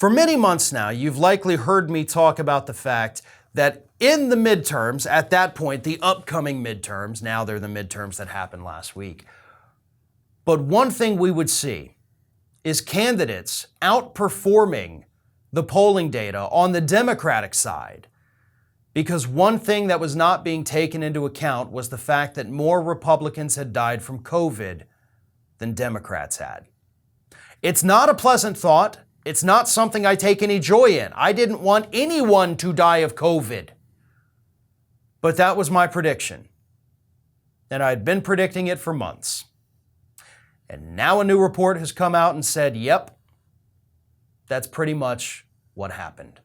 For many months now, you've likely heard me talk about the fact that in the midterms, at that point, the upcoming midterms, now they're the midterms that happened last week, but one thing we would see is candidates outperforming the polling data on the Democratic side, because one thing that was not being taken into account was the fact that more Republicans had died from COVID than Democrats had. It's not a pleasant thought. It's not something I take any joy in. I didn't want anyone to die of COVID. But that was my prediction. And I'd been predicting it for months. And now a new report has come out and said, yep, that's pretty much what happened.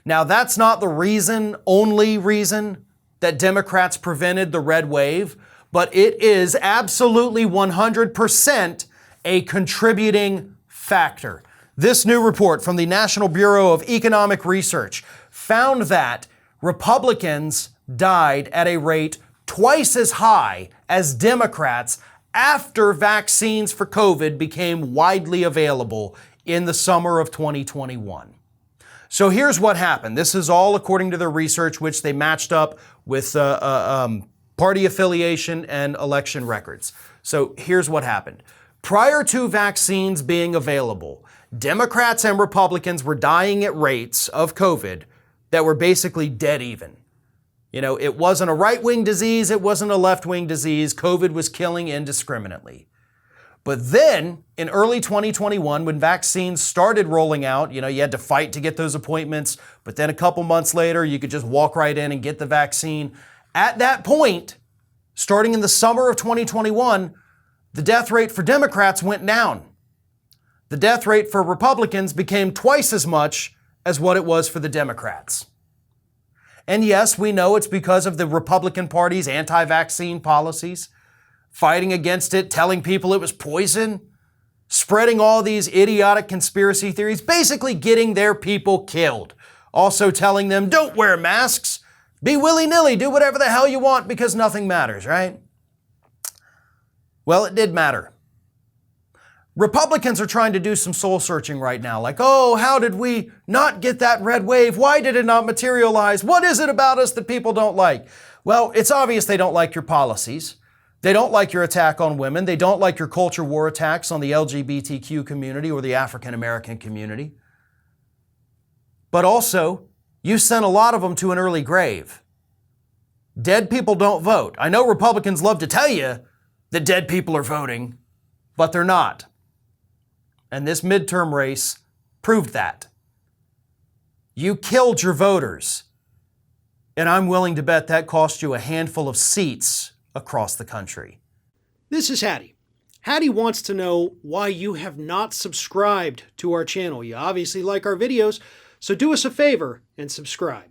Now, that's not the only reason that Democrats prevented the red wave, but it is absolutely 100% a contributing factor. This new report from the National Bureau of Economic Research found that Republicans died at a rate twice as high as Democrats after vaccines for COVID became widely available in the summer of 2021. So here's what happened. This is all according to their research, which they matched up with party affiliation and election records. So here's what happened. Prior to vaccines being available, Democrats and Republicans were dying at rates of COVID that were basically dead even. You know, it wasn't a right-wing disease, it wasn't a left-wing disease. COVID was killing indiscriminately. But then, in early 2021, when vaccines started rolling out, you had to fight to get those appointments, but then a couple months later, you could just walk right in and get the vaccine. At that point, starting in the summer of 2021, the death rate for Democrats went down. The death rate for Republicans became twice as much as what it was for the Democrats. And yes, we know it's because of the Republican Party's anti-vaccine policies, fighting against it, telling people it was poison, spreading all these idiotic conspiracy theories, basically getting their people killed. Also telling them, don't wear masks, be willy-nilly, do whatever the hell you want because nothing matters, right? Well, it did matter. Republicans are trying to do some soul searching right now, like, oh, how did we not get that red wave? Why did it not materialize? What is it about us that people don't like? Well, it's obvious they don't like your policies. They don't like your attack on women. They don't like your culture war attacks on the LGBTQ community or the African American community. But also, you sent a lot of them to an early grave. Dead people don't vote. I know Republicans love to tell you that dead people are voting, but they're not. And this midterm race proved that. You killed your voters. And I'm willing to bet that cost you a handful of seats across the country. This is Hattie. Hattie wants to know why you have not subscribed to our channel. You obviously like our videos, so do us a favor and subscribe.